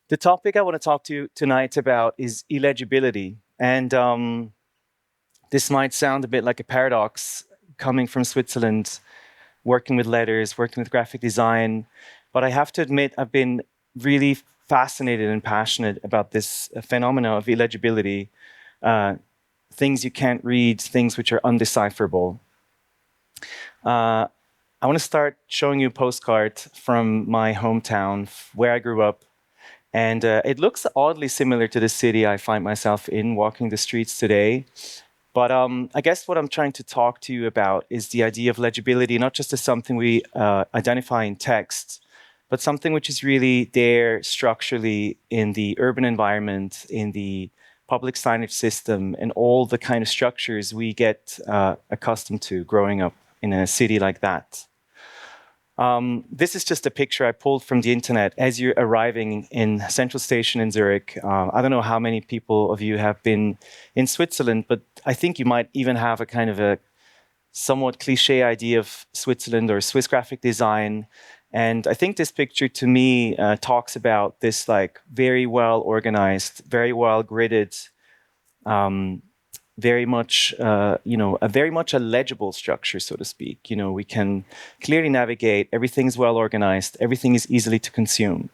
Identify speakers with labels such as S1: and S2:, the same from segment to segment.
S1: The topic I want to talk to you tonight about is illegibility. And this might sound a bit like a paradox coming from Switzerland, working with letters, working with graphic design. But I have to admit, I've been really fascinated and passionate about this phenomena of illegibility, uh, things you can't read, things which are undecipherable. Uh, I want to start showing you a postcard from my hometown, where I grew up. And it looks oddly similar to the city I find myself in, walking the streets today. But I guess what I'm trying to talk to you about is the idea of legibility, not just as something we identify in text, but something which is really there structurally in the urban environment, in the public signage system, and all the kind of structures we get accustomed to growing up in a city like that. This is just a picture I pulled from the internet as you're arriving in Central Station in Zurich. I don't know how many people of you have been in Switzerland, but I think you might even have a kind of a somewhat cliche idea of Switzerland or Swiss graphic design. And I think this picture to me talks about this like very well organized, very well gridded, um, very much, a very much a legible structure, so to speak. You know, we can clearly navigate. Everything's well organized. Everything is easily to consume.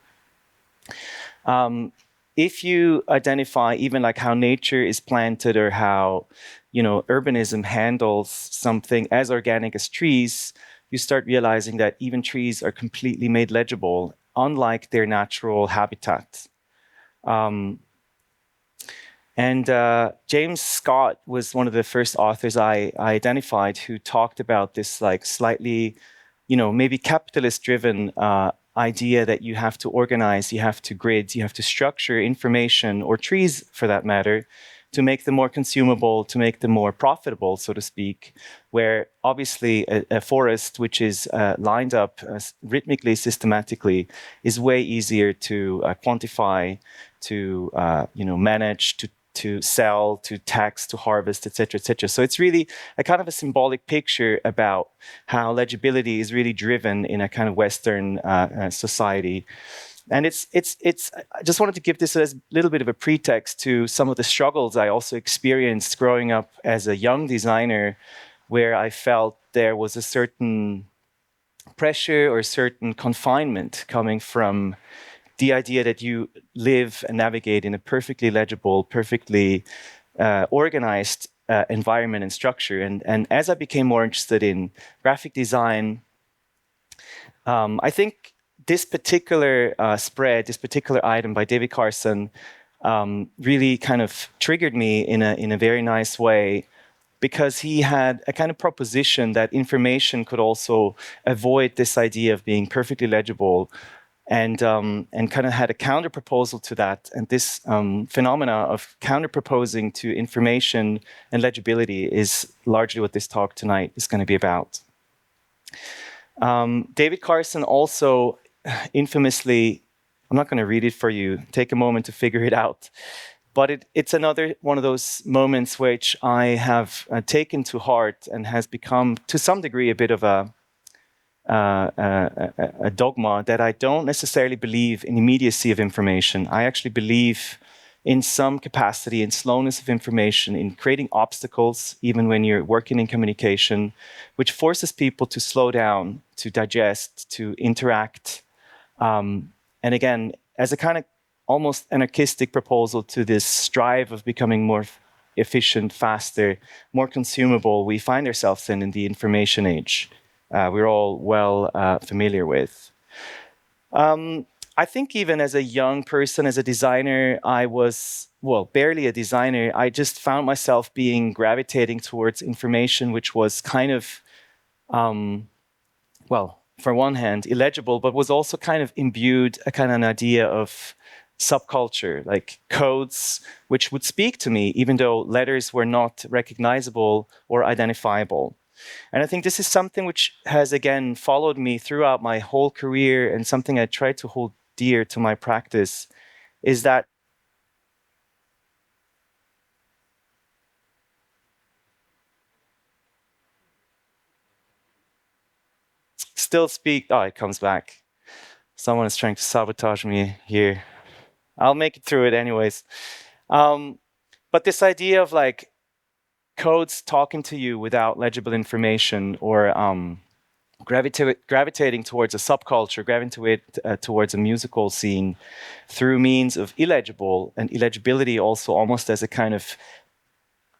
S1: If you identify even like how nature is planted or how, urbanism handles something as organic as trees, you start realizing that even trees are completely made legible, unlike their natural habitat. And James Scott was one of the first authors I identified who talked about this like slightly, maybe capitalist-driven idea that you have to organize, you have to grid, you have to structure information, or trees for that matter, to make them more consumable, to make them more profitable, so to speak, where obviously a forest which is lined up rhythmically, systematically, is way easier to quantify, to manage, to sell, to tax, to harvest, etc., etc. So it's really a kind of a symbolic picture about how legibility is really driven in a kind of Western society. And it's. I just wanted to give this as a little bit of a pretext to some of the struggles I also experienced growing up as a young designer, where I felt there was a certain pressure or certain confinement coming from the idea that you live and navigate in a perfectly legible, perfectly organized environment and structure. And as I became more interested in graphic design, I think this particular spread, this particular item by David Carson, really kind of triggered me in a very nice way, because he had a kind of proposition that information could also avoid this idea of being perfectly legible, and kind of had a counter proposal to that. And this phenomena of counter proposing to information and legibility is largely what this talk tonight is going to be about. David Carson also infamously, I'm not going to read it for you, take a moment to figure it out, but it's another one of those moments which I have taken to heart and has become to some degree a bit of a dogma, that I don't necessarily believe in immediacy of information. I actually believe in some capacity, in slowness of information, in creating obstacles, even when you're working in communication, which forces people to slow down, to digest, to interact. And again, as a kind of almost anarchistic proposal to this strive of becoming more efficient, faster, more consumable, we find ourselves in the information age. We're all well familiar with. I think even as a young person, as a designer, I was, well, barely a designer. I just found myself gravitating towards information which was kind of, for one hand, illegible, but was also kind of imbued a kind of an idea of subculture, like codes which would speak to me, even though letters were not recognizable or identifiable. And I think this is something which has, again, followed me throughout my whole career, and something I try to hold dear to my practice, is that still speak. Oh, it comes back. Someone is trying to sabotage me here. I'll make it through it anyways. But this idea of like codes talking to you without legible information, or gravitating towards a subculture, gravitating towards a musical scene through means of illegible, and illegibility also almost as a kind of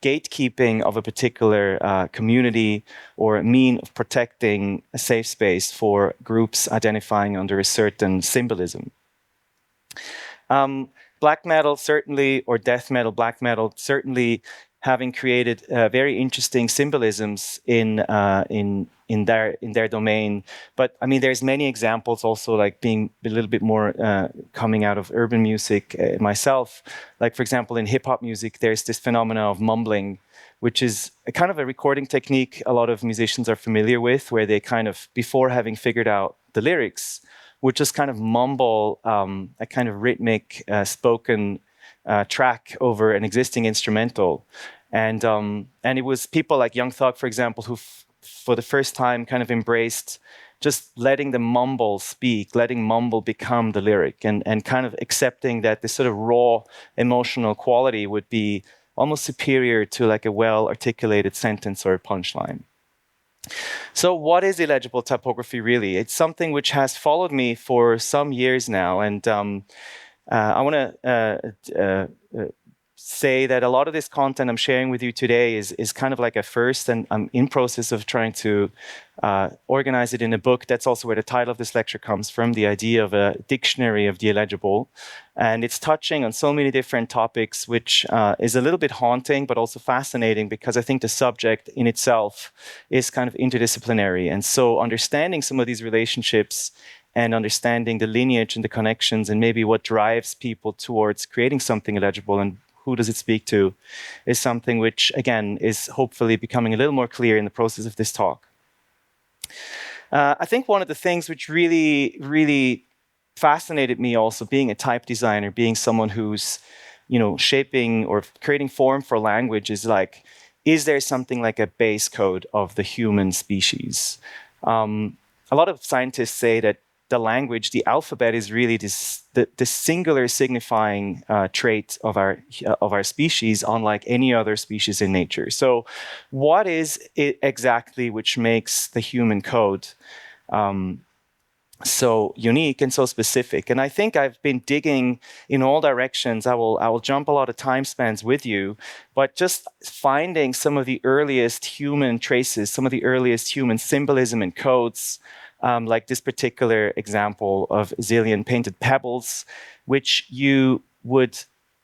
S1: gatekeeping of a particular community, or a mean of protecting a safe space for groups identifying under a certain symbolism. Black metal certainly, or death metal, black metal certainly, having created very interesting symbolisms in their domain. But I mean, there's many examples also, like being a little bit more coming out of urban music myself. Like for example, in hip hop music, there's this phenomena of mumbling, which is a kind of a recording technique a lot of musicians are familiar with, where they kind of, before having figured out the lyrics, would just kind of mumble a kind of rhythmic spoken track over an existing instrumental. And it was people like Young Thug, for example, who for the first time kind of embraced just letting the mumble speak, letting mumble become the lyric, and kind of accepting that this sort of raw emotional quality would be almost superior to like a well-articulated sentence or a punchline. So what is illegible typography really? It's something which has followed me for some years now, and I want to say that a lot of this content I'm sharing with you today is kind of like a first, and I'm in process of trying to organize it in a book. That's also where the title of this lecture comes from, the idea of a dictionary of the illegible. And it's touching on so many different topics, which is a little bit haunting, but also fascinating, because I think the subject in itself is kind of interdisciplinary. And so understanding some of these relationships and understanding the lineage and the connections, and maybe what drives people towards creating something illegible and who does it speak to, is something which, again, is hopefully becoming a little more clear in the process of this talk. I think one of the things which really, really fascinated me also, being a type designer, being someone who's, shaping or creating form for language, is like, is there something like a base code of the human species? A lot of scientists say that the language, the alphabet, is really the singular signifying trait of our species, unlike any other species in nature. So, what is it exactly which makes the human code so unique and so specific? And I think I've been digging in all directions. I will jump a lot of time spans with you, but just finding some of the earliest human traces, some of the earliest human symbolism and codes. Like this particular example of zillion painted pebbles, which you would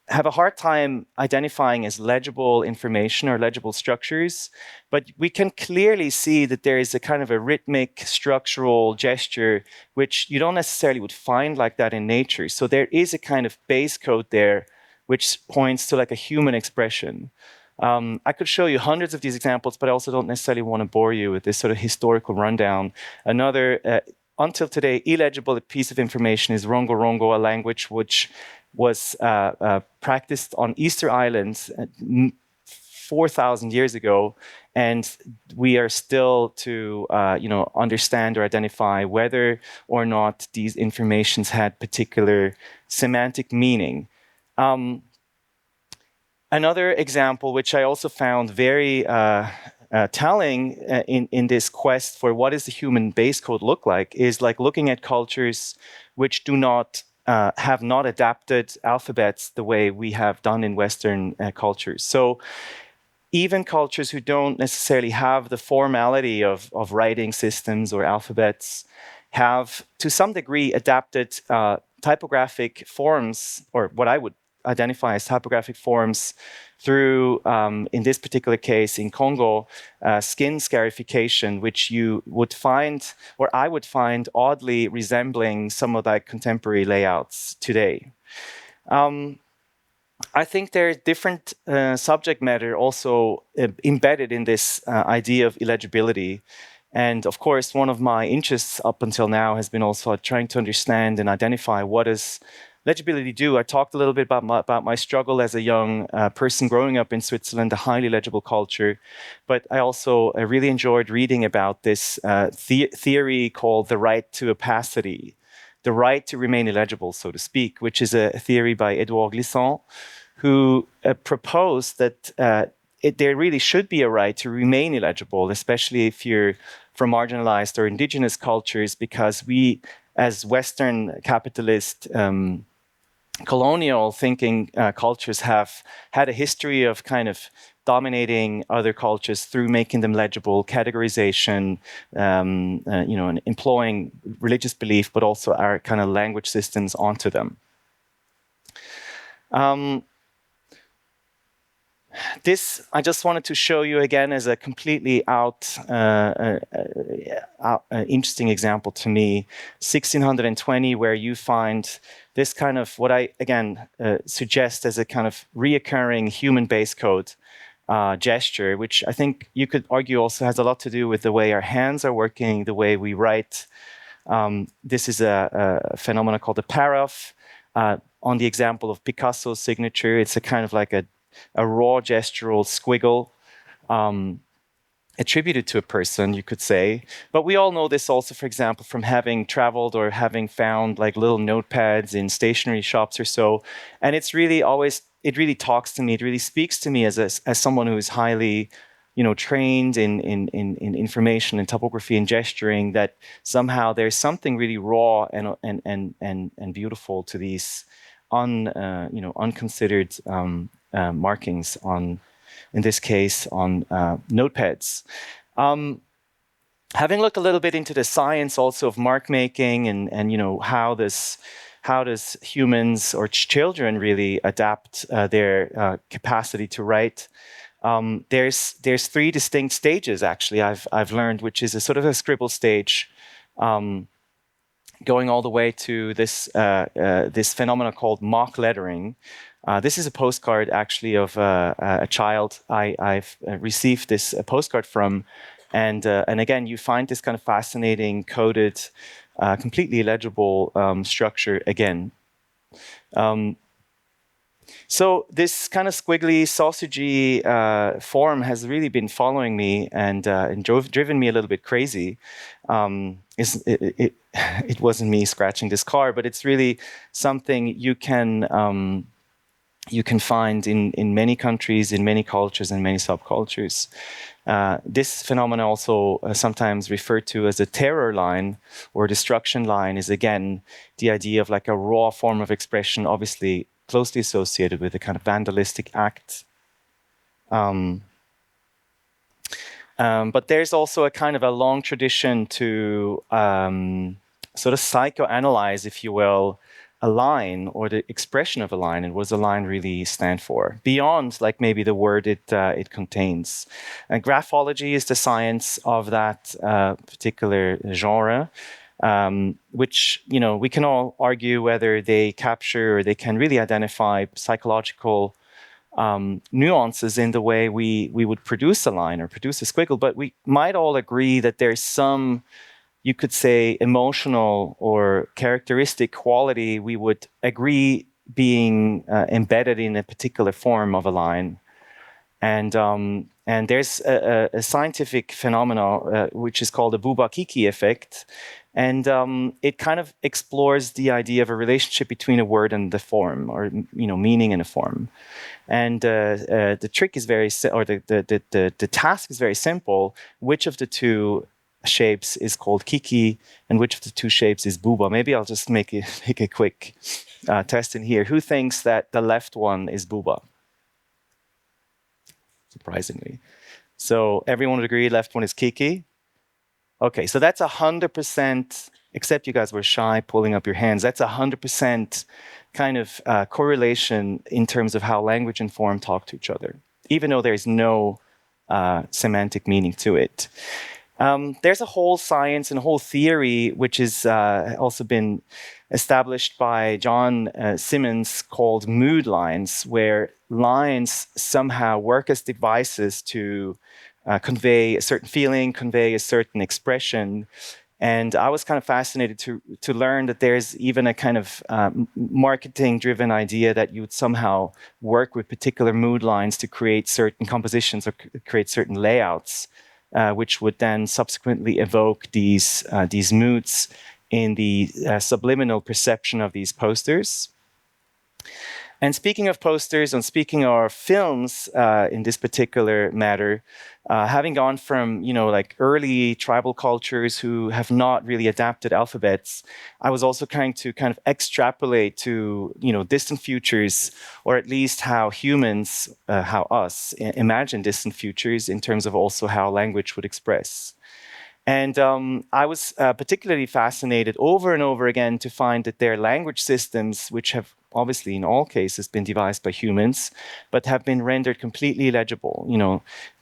S1: have a hard time identifying as legible information or legible structures, but we can clearly see that there is a kind of a rhythmic structural gesture which you don't necessarily would find like that in nature. So there is a kind of base code there which points to like a human expression. I could show you hundreds of these examples, but I also don't necessarily want to bore you with this sort of historical rundown. Another, until today, illegible piece of information is Rongo Rongo, a language which was practiced on Easter Islands 4,000 years ago, and we are still to understand or identify whether or not these informations had particular semantic meaning. Another example, which I also found very telling in this quest for what does the human base code look like, is like looking at cultures which do not have not adapted alphabets the way we have done in Western cultures. So even cultures who don't necessarily have the formality of writing systems or alphabets have, to some degree, adapted typographic forms, or what I would identify as typographic forms, through, in this particular case, in Congo, skin scarification, which you would find, or I would find, oddly resembling some of the contemporary layouts today. I think there's different subject matter also embedded in this idea of illegibility. And of course, one of my interests up until now has been also trying to understand and identify what does legibility do. I talked a little bit about my struggle as a young person growing up in Switzerland, a highly legible culture. But I also really enjoyed reading about this theory called the right to opacity. the right to remain illegible, so to speak, which is a theory by Edouard Glissant, who proposed that there really should be a right to remain illegible, especially if you're from marginalized or indigenous cultures, because we, as Western capitalist colonial thinking cultures, have had a history of kind of dominating other cultures through making them legible, categorization, and employing religious belief, but also our kind of language systems onto them. This I just wanted to show you again as a completely interesting example to me, 1620, where you find this kind of what I again suggest as a kind of reoccurring human base code gesture, which I think you could argue also has a lot to do with the way our hands are working, the way we write. This is a phenomenon called the paraf. On the example of Picasso's signature, it's a kind of like a raw gestural squiggle attributed to a person, you could say. But we all know this also, for example, from having traveled or having found like little notepads in stationery shops or so. And it's really always, it really talks to me, it really speaks to me as someone who is highly, trained in information and typography and gesturing, that somehow there's something really raw and beautiful to these unconsidered markings on, in this case, on notepads. Having looked a little bit into the science also of mark making and how does humans or children really adapt their capacity to write. There's 3 distinct stages actually I've learned, which is a sort of a scribble stage, going all the way to this this phenomenon called mock lettering. This is a postcard actually of a child I've received this postcard from, and again you find this kind of fascinating coded, completely illegible structure again. So this kind of squiggly, sausagey form has really been following me and driven me a little bit crazy. It wasn't me scratching this car, but it's really something you can find in many countries, in many cultures, and many subcultures. This phenomenon, also sometimes referred to as a terror line or destruction line, is again the idea of like a raw form of expression, obviously closely associated with a kind of vandalistic act. But there's also a kind of a long tradition to sort of psychoanalyze, if you will, a line or the expression of a line, and what does a line really stand for, beyond like maybe the word it contains. And graphology is the science of that particular genre, which we can all argue whether they capture or they can really identify psychological nuances in the way we would produce a line or produce a squiggle. But we might all agree that there's some, you could say, emotional or characteristic quality we would agree being embedded in a particular form of a line. And there's a scientific phenomenon which is called the Bouba-Kiki effect. And it kind of explores the idea of a relationship between a word and the form, or meaning and a form. And the trick is the task is very simple. Which of the 2 shapes is called Kiki, and which of the 2 shapes is Bouba? Maybe I'll just make a quick test in here. Who thinks that the left one is Bouba? Surprisingly. So everyone would agree left one is Kiki? Okay, so that's 100%, except you guys were shy pulling up your hands, that's 100% kind of correlation in terms of how language and form talk to each other, even though there's no semantic meaning to it. There's a whole science and a whole theory which has also been established by John Simmons called mood lines, where lines somehow work as devices to convey a certain feeling, convey a certain expression. And I was kind of fascinated to learn that there's even a kind of marketing-driven idea that you would somehow work with particular mood lines to create certain compositions or create certain layouts, which would then subsequently evoke these moods in the subliminal perception of these posters. And speaking of posters and speaking of films in this particular matter, having gone from, like early tribal cultures who have not really adapted alphabets, I was also trying to kind of extrapolate to, distant futures, or at least how humans, how us, imagine distant futures in terms of also how language would express. And I was particularly fascinated over and over again to find that their language systems, which have obviously in all cases been devised by humans, but have been rendered completely illegible.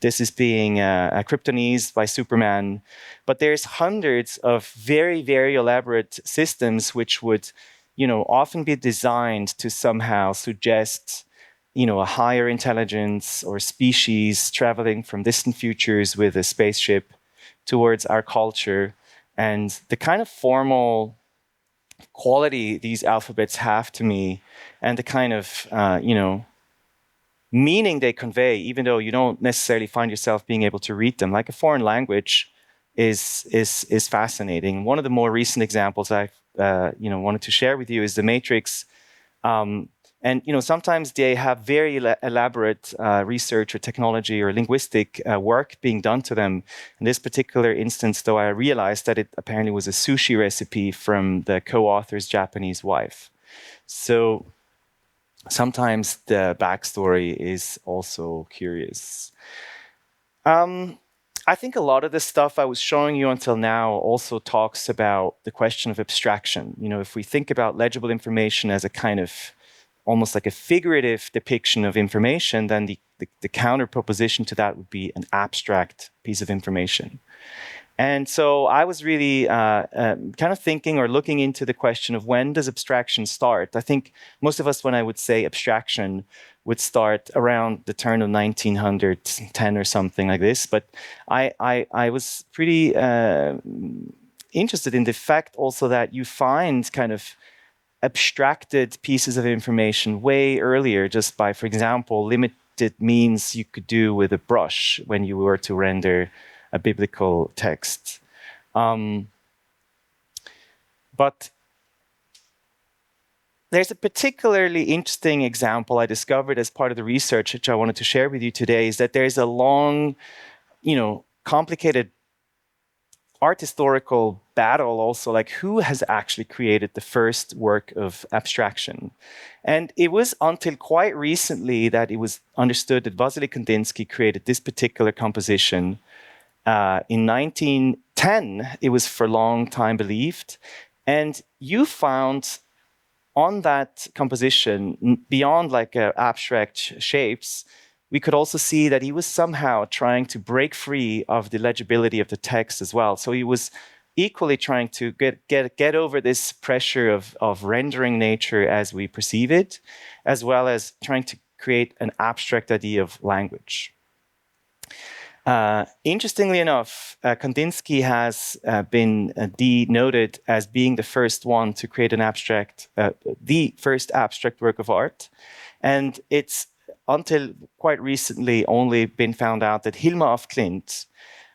S1: This is being Kryptonese by Superman. But there's hundreds of very, very elaborate systems which would, often be designed to somehow suggest a higher intelligence or species traveling from distant futures with a spaceship towards our culture, and the kind of formal quality these alphabets have to me, and the kind of meaning they convey, even though you don't necessarily find yourself being able to read them, like a foreign language, is fascinating. One of the more recent examples I've wanted to share with you is the Matrix. And sometimes they have very elaborate research or technology or linguistic work being done to them. In this particular instance, though, I realized that it apparently was a sushi recipe from the co-author's Japanese wife. So sometimes the backstory is also curious. I think a lot of the stuff I was showing you until now also talks about the question of abstraction. If we think about legible information as a kind of almost like a figurative depiction of information, then the counter proposition to that would be an abstract piece of information. And so I was really kind of thinking or looking into the question of when does abstraction start? I think most of us, when I would say abstraction, would start around the turn of 1910 or something like this. But I was pretty interested in the fact also that you find kind of abstracted pieces of information way earlier, just by, for example, limited means you could do with a brush when you were to render a biblical text. But there's a particularly interesting example I discovered as part of the research, which I wanted to share with you today, is that there's a long, complicated art historical battle also, like who has actually created the first work of abstraction. And it was until quite recently that it was understood that Vasily Kandinsky created this particular composition. In 1910, it was for a long time believed. And you found on that composition, beyond like abstract shapes, we could also see that he was somehow trying to break free of the legibility of the text as well. So he was equally trying to get over this pressure of rendering nature as we perceive it, as well as trying to create an abstract idea of language. Interestingly enough, Kandinsky has been denoted as being the first one to create an abstract, the first abstract work of art. And it's until quite recently only been found out that Hilma af Klint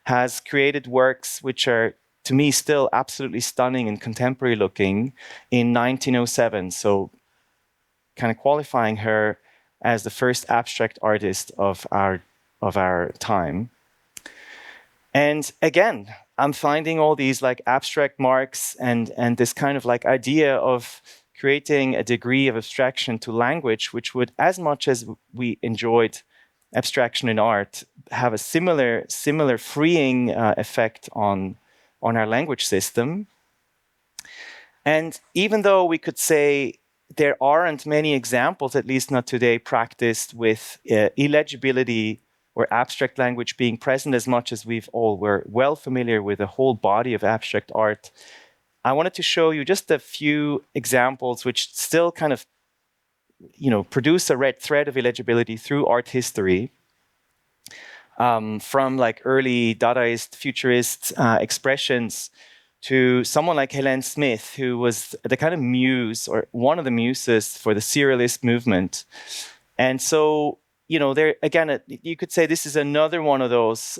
S1: has created works which are, to me, still absolutely stunning and contemporary looking in 1907. So kind of qualifying her as the first abstract artist of our time. And again, I'm finding all these like abstract marks and this kind of like idea of creating a degree of abstraction to language, which would, as much as we enjoyed abstraction in art, have a similar freeing effect on our language system. And even though we could say there aren't many examples, at least not today, practiced with illegibility or abstract language being present as much as we've all were well familiar with a whole body of abstract art, I wanted to show you just a few examples which still kind of, produce a red thread of illegibility through art history, from like early Dadaist, futurist expressions to someone like Helen Smith, who was the kind of muse or one of the muses for the Serialist movement. And so, there again, you could say this is another one of those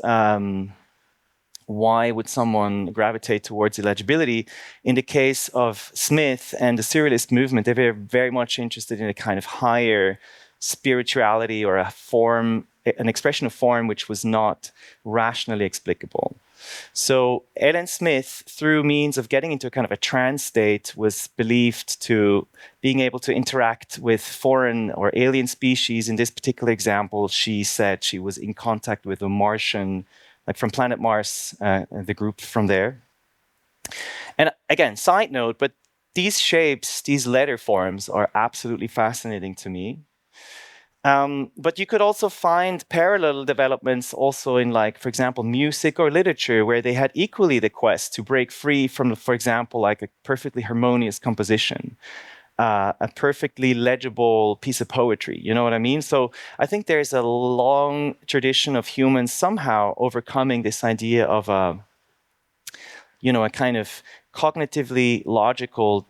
S1: why would someone gravitate towards illegibility? In the case of Smith and the Surrealist movement, they were very much interested in a kind of higher spirituality or a form, an expression of form which was not rationally explicable. So Ellen Smith, through means of getting into a kind of a trance state, was believed to being able to interact with foreign or alien species. In this particular example, she said she was in contact with a Martian, like from planet Mars, the group from there. And again, side note, but these shapes, these letter forms are absolutely fascinating to me. But you could also find parallel developments also in, like, for example, music or literature, where they had equally the quest to break free from, for example, like a perfectly harmonious composition, a perfectly legible piece of poetry. You know what I mean? So I think there's a long tradition of humans somehow overcoming this idea of a kind of cognitively logical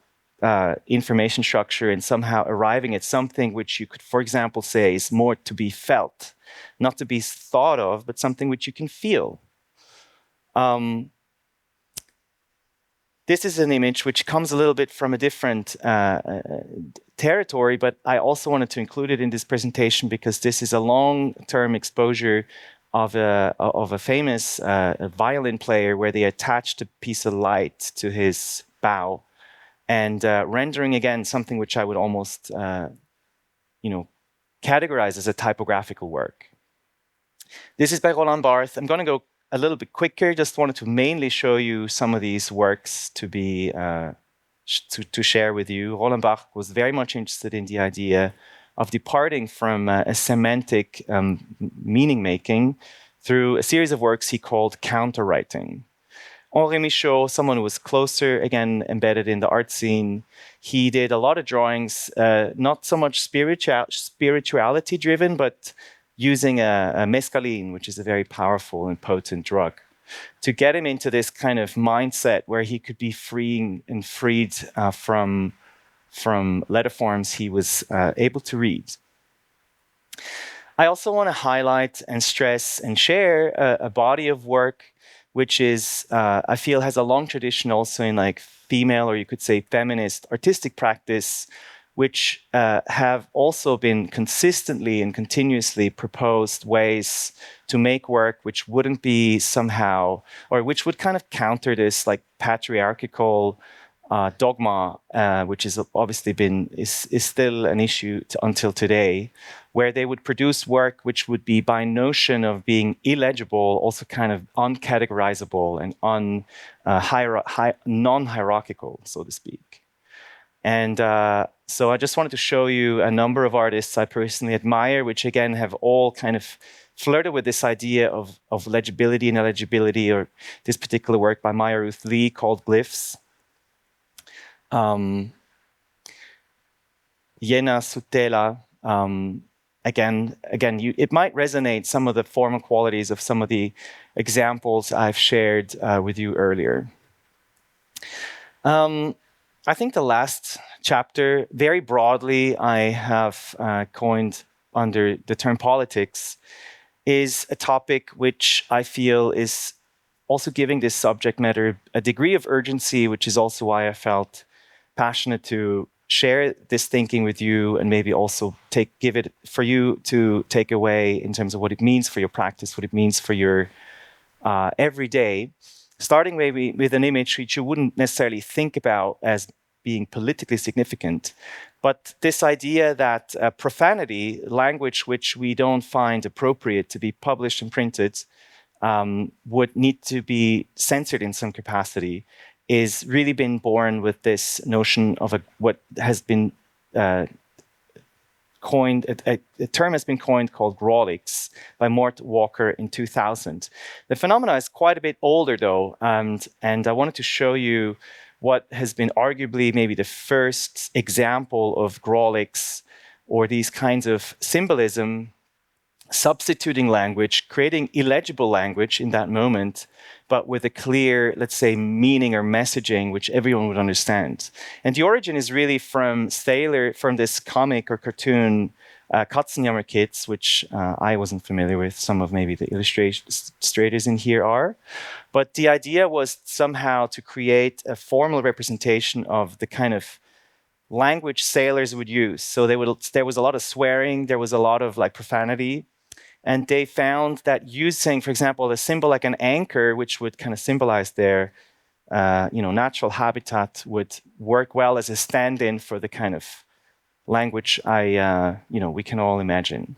S1: information structure and somehow arriving at something which you could, for example, say is more to be felt, not to be thought of, but something which you can feel. This is an image which comes a little bit from a different territory, but I also wanted to include it in this presentation because this is a long-term exposure of a famous violin player, where they attached a piece of light to his bow, and rendering, again, something which I would almost categorize as a typographical work. This is by Roland Barthes. I'm going to go a little bit quicker. Just wanted to mainly show you some of these works to be to share with you. Roland Barthes was very much interested in the idea of departing from a semantic meaning making through a series of works he called counterwriting. Henri Michaud, someone who was closer, again, embedded in the art scene, he did a lot of drawings, not so much spirituality driven, but using a mescaline, which is a very powerful and potent drug, to get him into this kind of mindset where he could be freed from letter forms he was able to read. I also want to highlight and stress and share a body of work which is, I feel, has a long tradition also in, like, female, or you could say feminist artistic practice, which have also been consistently and continuously proposed ways to make work which wouldn't be somehow, or which would kind of counter this, like, patriarchal dogma, which is obviously is still an issue until today, where they would produce work which would be, by notion of being illegible, also kind of uncategorizable and non-hierarchical, so to speak. And so I just wanted to show you a number of artists I personally admire, which again have all kind of flirted with this idea of legibility and illegibility, or this particular work by Maya Ruth Lee called Glyphs. Jena Sutela, again, it might resonate some of the formal qualities of some of the examples I've shared with you earlier. I think the last chapter, very broadly, I have coined under the term politics, is a topic which I feel is also giving this subject matter a degree of urgency, which is also why I felt passionate to share this thinking with you, and maybe also give it for you to take away in terms of what it means for your practice, what it means for your everyday. Starting maybe with an image which you wouldn't necessarily think about as being politically significant, but this idea that profanity, language which we don't find appropriate to be published and printed, would need to be censored in some capacity, is really been born with this notion of what has been coined, a term has been coined called Grawlix by Mort Walker in 2000. The phenomena is quite a bit older though, and I wanted to show you what has been arguably maybe the first example of Grawlix, or these kinds of symbolism, substituting language, creating illegible language in that moment, but with a clear, let's say, meaning or messaging which everyone would understand. And the origin is really from Thaler, from this comic or cartoon Katzenjammer kits, which I wasn't familiar with. Some of maybe the illustrators in here are. But the idea was somehow to create a formal representation of the kind of language sailors would use. So there was a lot of swearing, there was a lot of like profanity. And they found that using, for example, a symbol like an anchor, which would kind of symbolize their natural habitat, would work well as a stand-in for the kind of language we can all imagine.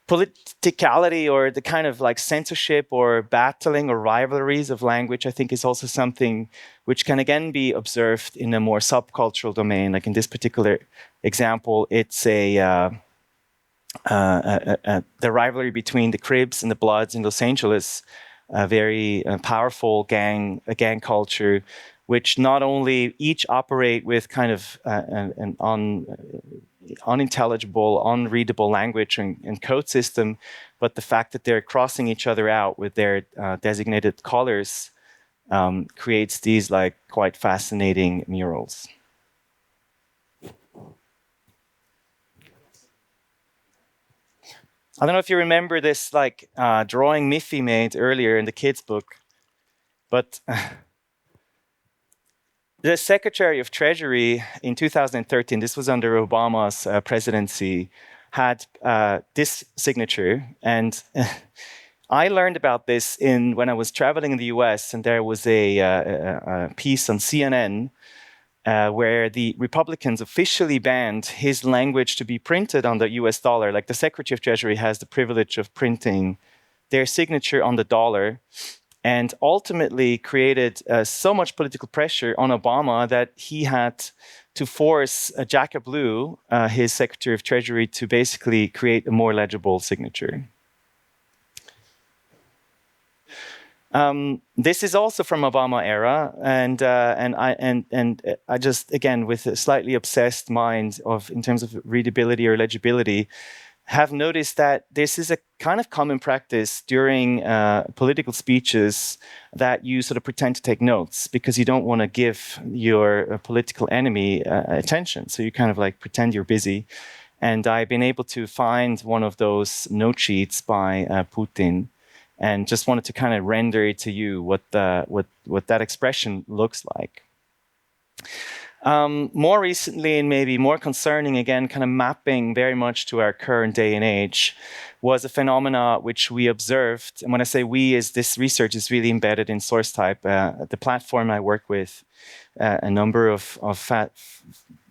S1: Politicality, or the kind of like censorship or battling or rivalries of language, I think is also something which can again be observed in a more subcultural domain. Like in this particular example, it's the rivalry between the Cribs and the Bloods in Los Angeles, a very powerful gang culture, which not only each operate with kind of an unintelligible, unreadable language and code system, but the fact that they're crossing each other out with their designated colors creates these like quite fascinating murals. I don't know if you remember this like drawing Miffy made earlier in the kids' book, but the Secretary of Treasury in 2013, this was under Obama's presidency, had this signature. And I learned about this when I was traveling in the US, and there was a piece on CNN where the Republicans officially banned his language to be printed on the US dollar. Like the Secretary of Treasury has the privilege of printing their signature on the dollar, and ultimately created so much political pressure on Obama that he had to force Jacob Lew, his Secretary of Treasury, to basically create a more legible signature. This is also from Obama era, and I just, again, with a slightly obsessed mind in terms of readability or legibility, have noticed that this is a kind of common practice during political speeches, that you sort of pretend to take notes because you don't want to give your political enemy attention. So you kind of like pretend you're busy. And I've been able to find one of those note sheets by Putin, and just wanted to kind of render it to you what that expression looks like. More recently, and maybe more concerning, again, kind of mapping very much to our current day and age, was a phenomena which we observed. And when I say we, is this research is really embedded in SourceType, the platform I work with, a number of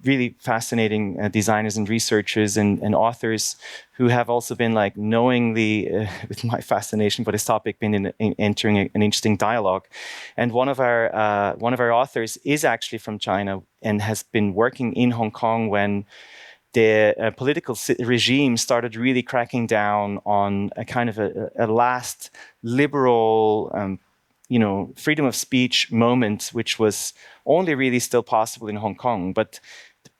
S1: really fascinating designers and researchers and authors who have also been like knowingly, with my fascination for this topic, been entering an interesting dialogue. And one of our authors is actually from China and has been working in Hong Kong when the political regime started really cracking down on a kind of a last liberal freedom of speech moment, which was only really still possible in Hong Kong. But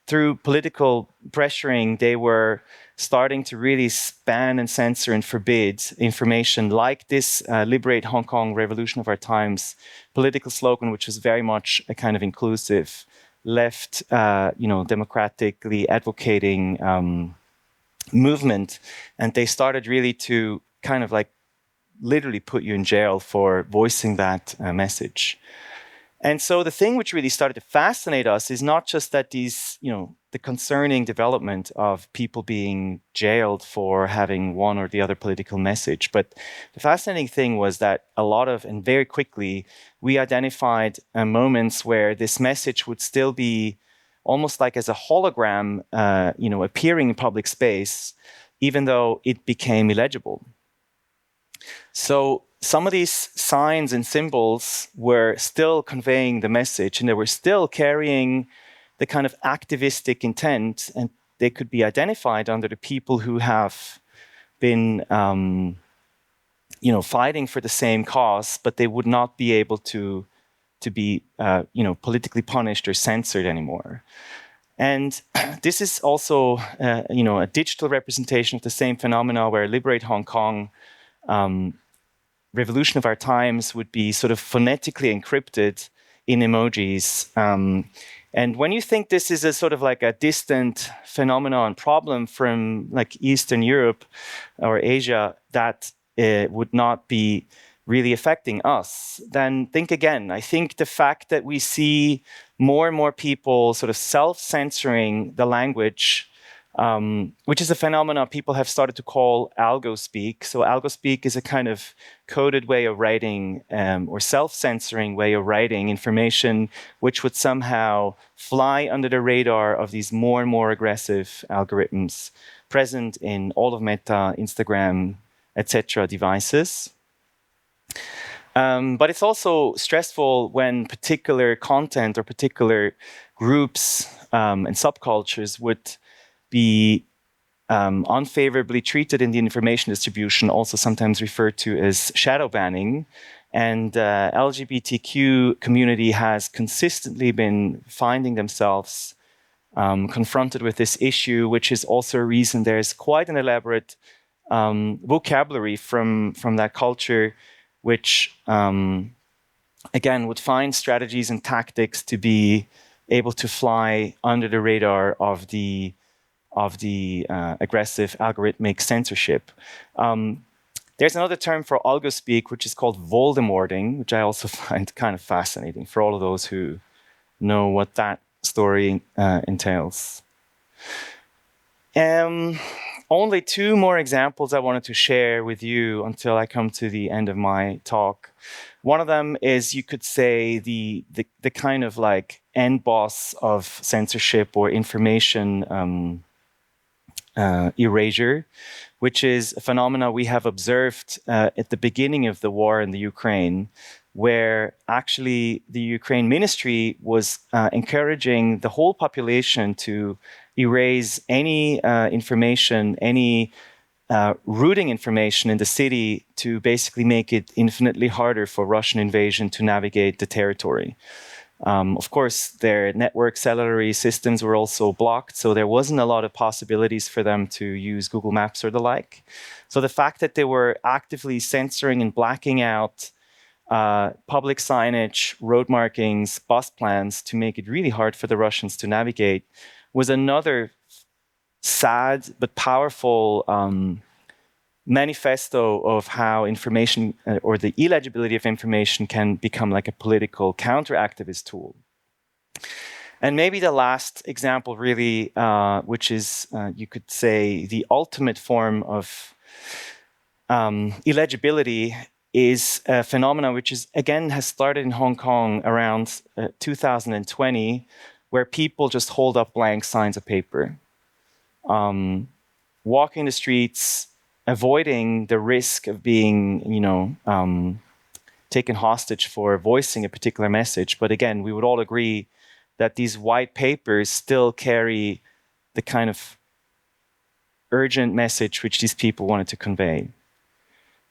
S1: through political pressuring, they were starting to really ban and censor and forbid information like this Liberate Hong Kong, Revolution of Our Times political slogan, which was very much a kind of inclusive, left, democratically advocating movement. And they started really to kind of like literally put you in jail for voicing that message. And so the thing which really started to fascinate us is not just that the concerning development of people being jailed for having one or the other political message, but the fascinating thing was that and very quickly, we identified moments where this message would still be almost like as a hologram, appearing in public space, even though it became illegible. So some of these signs and symbols were still conveying the message, and they were still carrying the kind of activistic intent, and they could be identified under the people who have been, fighting for the same cause, but they would not be able to be, politically punished or censored anymore. And this is also, a digital representation of the same phenomena where Liberate Hong Kong, Revolution of Our Times would be sort of phonetically encrypted in emojis. And when you think this is a sort of like a distant phenomenon problem from like Eastern Europe or Asia that would not be really affecting us, then think again. I think the fact that we see more and more people sort of self-censoring the language, which is a phenomenon people have started to call algospeak. So algospeak is a kind of coded way of writing or self-censoring way of writing information, which would somehow fly under the radar of these more and more aggressive algorithms present in all of Meta, Instagram, etc. devices. But it's also stressful when particular content or particular groups and subcultures would be unfavorably treated in the information distribution, also sometimes referred to as shadow banning. And LGBTQ community has consistently been finding themselves confronted with this issue, which is also a reason there's quite an elaborate vocabulary from that culture, which again would find strategies and tactics to be able to fly under the radar of the aggressive algorithmic censorship. There's another term for algospeak, which is called Voldemorting, which I also find kind of fascinating for all of those who know what that story entails. Only two more examples I wanted to share with you until I come to the end of my talk. One of them is, you could say, the kind of like end boss of censorship or information erasure, which is a phenomena we have observed at the beginning of the war in the Ukraine, where actually the Ukraine ministry was encouraging the whole population to erase any information, any routing information in the city, to basically make it infinitely harder for Russian invasion to navigate the territory. Of course, their network cellular systems were also blocked, so there wasn't a lot of possibilities for them to use Google Maps or the like. So the fact that they were actively censoring and blacking out public signage, road markings, bus plans to make it really hard for the Russians to navigate was another sad but powerful manifesto of how information or the illegibility of information can become like a political counter-activist tool. And maybe the last example really, which is, you could say, the ultimate form of illegibility, is a phenomenon which is, again, has started in Hong Kong around 2020, where people just hold up blank signs of paper, walking the streets, avoiding the risk of being, taken hostage for voicing a particular message. But again, we would all agree that these white papers still carry the kind of urgent message which these people wanted to convey.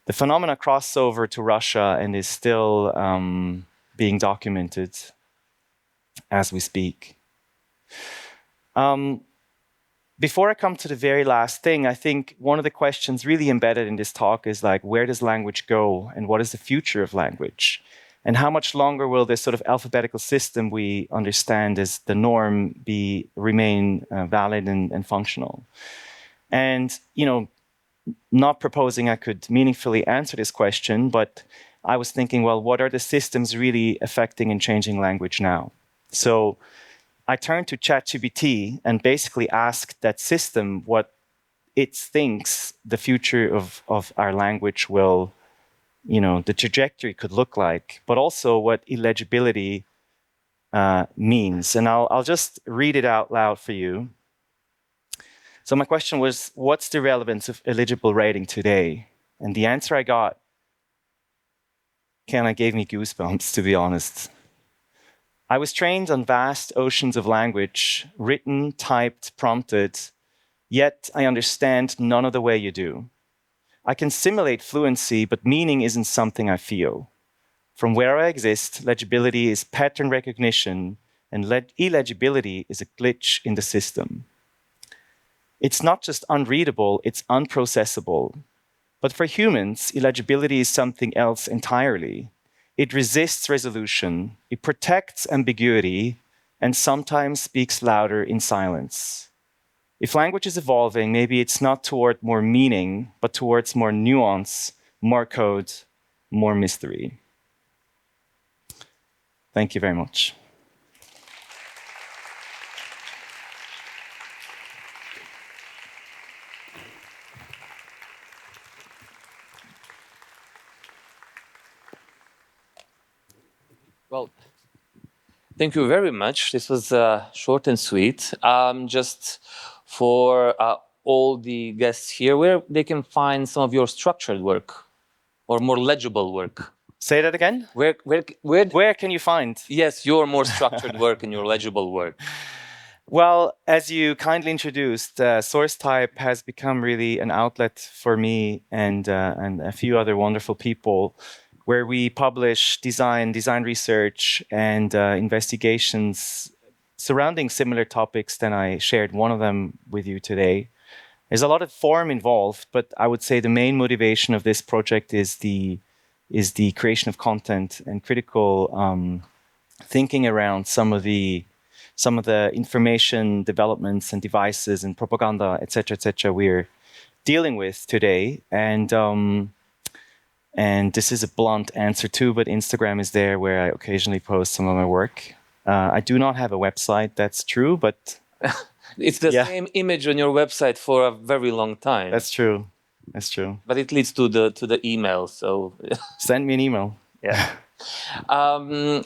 S1: The phenomena crossed over to Russia and is still being documented as we speak. Before I come to the very last thing, I think one of the questions really embedded in this talk is like, where does language go and what is the future of language? And how much longer will this sort of alphabetical system we understand as the norm remain valid and functional? And, not proposing I could meaningfully answer this question, but I was thinking, well, what are the systems really affecting and changing language now? So I turned to ChatGPT and basically asked that system what it thinks the future of our language will, the trajectory could look like, but also what illegibility means. And I'll just read it out loud for you. So my question was, what's the relevance of illegible writing today? And the answer I got kind of gave me goosebumps, to be honest. I was trained on vast oceans of language, written, typed, prompted, yet I understand none of the way you do. I can simulate fluency, but meaning isn't something I feel. From where I exist, legibility is pattern recognition, and illegibility is a glitch in the system. It's not just unreadable, it's unprocessable. But for humans, illegibility is something else entirely. It resists resolution, it protects ambiguity, and sometimes speaks louder in silence. If language is evolving, maybe it's not toward more meaning, but towards more nuance, more code, more mystery. Thank you very much.
S2: Well, thank you very much. This was short and sweet. Just for all the guests here, where they can find some of your structured work or more legible work.
S1: Say that again?
S2: Where
S1: can you find?
S2: Yes, your more structured work and your legible work.
S1: Well, as you kindly introduced, Source Type has become really an outlet for me and a few other wonderful people, where we publish design research, and investigations surrounding similar topics than I shared one of them with you today. There's a lot of form involved, but I would say the main motivation of this project is the creation of content and critical thinking around some of the information developments and devices and propaganda, etc., we're dealing with today. And this is a blunt answer too, but Instagram is there where I occasionally post some of my work. I do not have a website, that's true, but
S2: it's the same image on your website for a very long time.
S1: That's true. That's true.
S2: But it leads to the email, so
S1: send me an email.
S2: Yeah.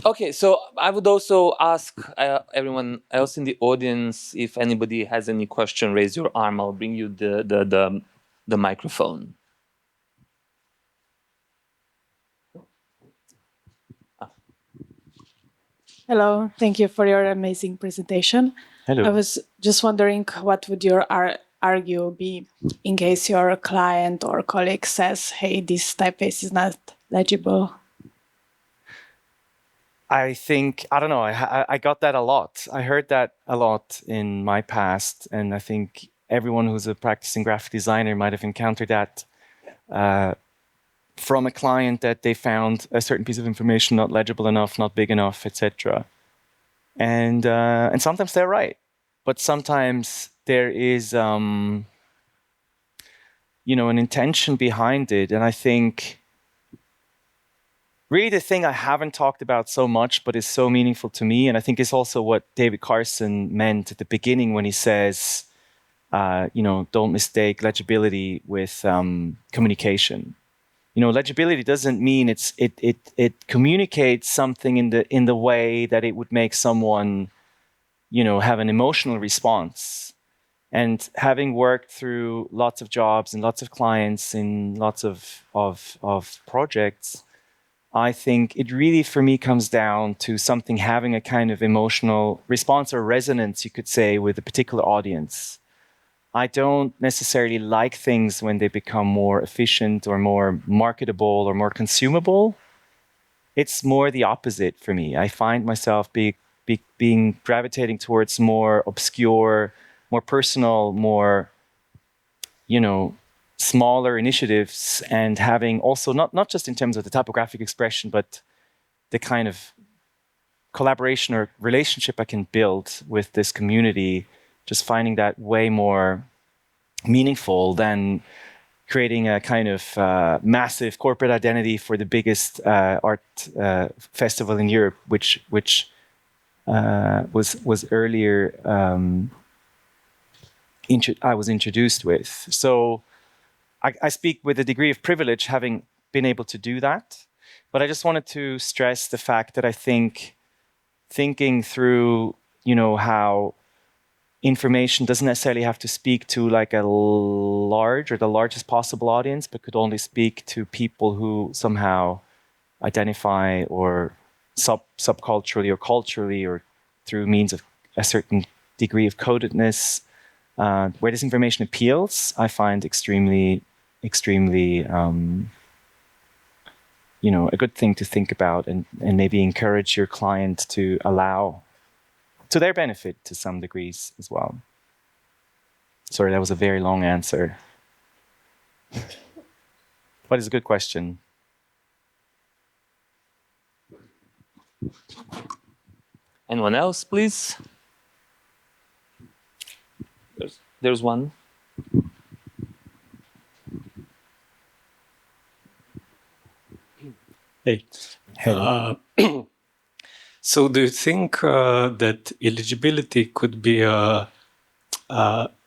S2: Okay, so I would also ask everyone else in the audience, if anybody has any question, raise your arm. I'll bring you the microphone.
S3: Hello, thank you for your amazing presentation.
S1: Hello.
S3: I was just wondering, what would your argue be in case your client or colleague says, hey, this typeface is not legible?
S1: I think, I don't know, I got that a lot. I heard that a lot in my past, and I think everyone who's a practicing graphic designer might have encountered that from a client, that they found a certain piece of information not legible enough, not big enough, etc. And sometimes they're right, but sometimes there is, an intention behind it. And I think really the thing I haven't talked about so much, but is so meaningful to me, and I think is also what David Carson meant at the beginning when he says, don't mistake legibility with communication. Legibility doesn't mean it communicates something in the way that it would make someone, have an emotional response. And having worked through lots of jobs and lots of clients in lots of projects, I think it really, for me, comes down to something having a kind of emotional response or resonance, you could say, with a particular audience. I don't necessarily like things when they become more efficient or more marketable or more consumable. It's more the opposite for me. I find myself being gravitating towards more obscure, more personal, more, smaller initiatives, and having also not just in terms of the typographic expression, but the kind of collaboration or relationship I can build with this community, just finding that way more meaningful than creating a kind of massive corporate identity for the biggest art festival in Europe, which was earlier I was introduced with. So I speak with a degree of privilege, having been able to do that. But I just wanted to stress the fact that I think thinking through, how information doesn't necessarily have to speak to like a large or the largest possible audience, but could only speak to people who somehow identify or subculturally or culturally or through means of a certain degree of codedness, where this information appeals, I find extremely, a good thing to think about, and maybe encourage your client to allow, to their benefit to some degrees as well. Sorry, that was a very long answer. But it's a good question.
S2: Anyone else, please? There's one.
S4: Hey. So do you think that illegibility could be a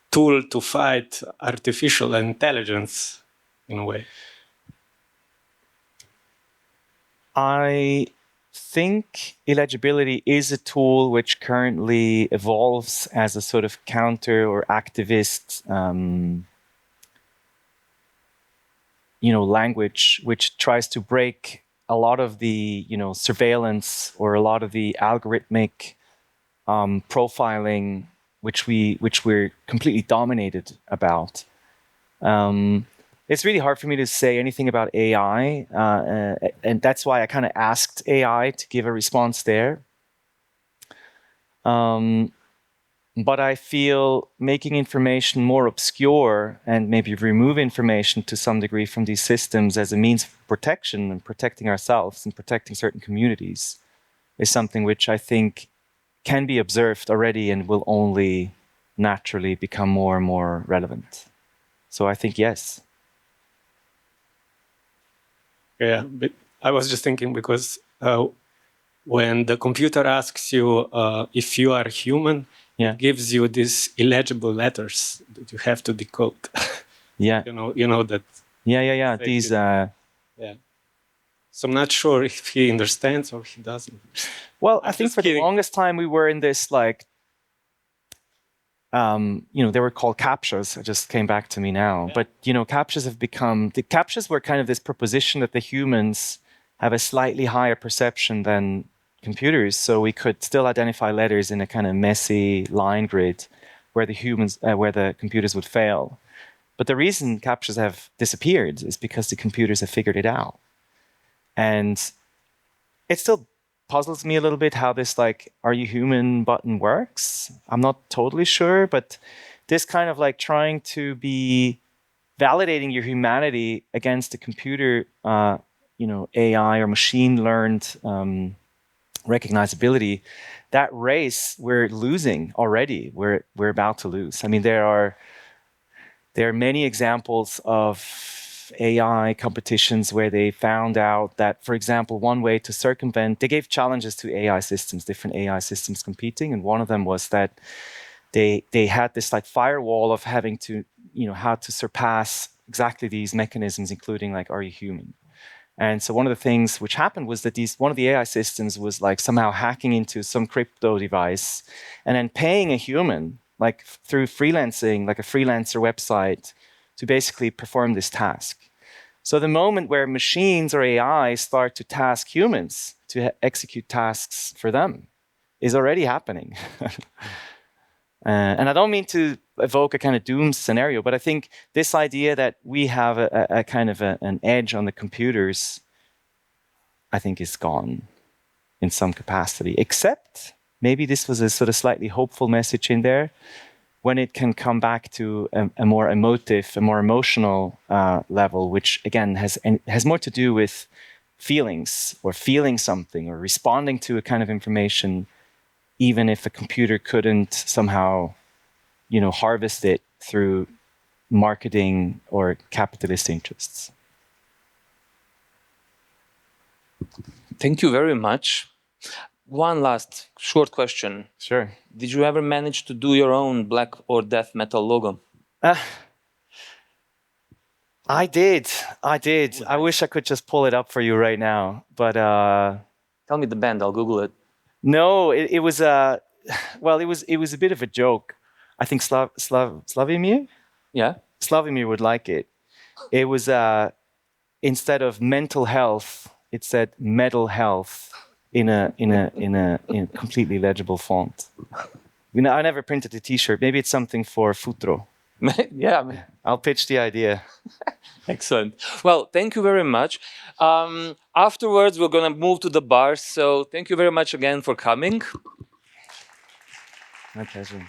S4: tool to fight artificial intelligence in a way?
S1: I think illegibility is a tool which currently evolves as a sort of counter or activist language which tries to break a lot of the surveillance or a lot of the algorithmic profiling which we're completely dominated about. It's really hard for me to say anything about AI, and that's why I kind of asked AI to give a response there. But I feel making information more obscure and maybe remove information to some degree from these systems as a means of protection and protecting ourselves and protecting certain communities is something which I think can be observed already and will only naturally become more and more relevant. So I think yes.
S4: Yeah, but I was just thinking because when the computer asks you if you are human, it gives you these illegible letters that you have to decode.
S1: Yeah.
S4: You know that.
S1: Yeah. These.
S4: Yeah. So I'm not sure if he understands or he doesn't.
S1: Well, I think for the longest time we were in this like. They were called CAPTCHAs. It just came back to me now. Yeah. But, CAPTCHAs have become... The CAPTCHAs were kind of this proposition that the humans have a slightly higher perception than computers. So we could still identify letters in a kind of messy line grid where the computers would fail. But the reason CAPTCHAs have disappeared is because the computers have figured it out. And it still puzzles me a little bit how this like "Are you human?" button works. I'm not totally sure, but this kind of like trying to be validating your humanity against the computer, AI or machine learned recognizability, that race we're losing already. We're about to lose. I mean, there are many examples of AI competitions where they found out that, for example, one way to circumvent, they gave challenges to AI systems, different AI systems competing, and one of them was that they had this like firewall of having to, how to surpass exactly these mechanisms, including like, are you human? And so one of the things which happened was that one of the AI systems was like somehow hacking into some crypto device and then paying a human, like through freelancing, like a freelancer website, to basically perform this task. So the moment where machines or AI start to task humans to execute tasks for them is already happening. And I don't mean to evoke a kind of doom scenario, but I think this idea that we have a kind of an edge on the computers, I think is gone in some capacity, except maybe this was a sort of slightly hopeful message in there, when it can come back to a more emotive, a more emotional level, which again has more to do with feelings or feeling something or responding to a kind of information, even if a computer couldn't somehow, harvest it through marketing or capitalist interests.
S2: Thank you very much. One last short question.
S1: Sure.
S2: Did you ever manage to do your own black or death metal logo?
S1: I did. I wish I could just pull it up for you right now, but
S2: tell me the band. I'll Google it.
S1: No, it was it was a bit of a joke. I think Slavimir.
S2: Yeah.
S1: Slavimir would like it. It was instead of mental health, it said metal health. In a completely legible font. I never printed a T-shirt. Maybe it's something for Futuro.
S2: Yeah,
S1: I'll pitch the idea.
S2: Excellent. Well, thank you very much. Afterwards, we're going to move to the bar. So thank you very much again for coming.
S1: My pleasure.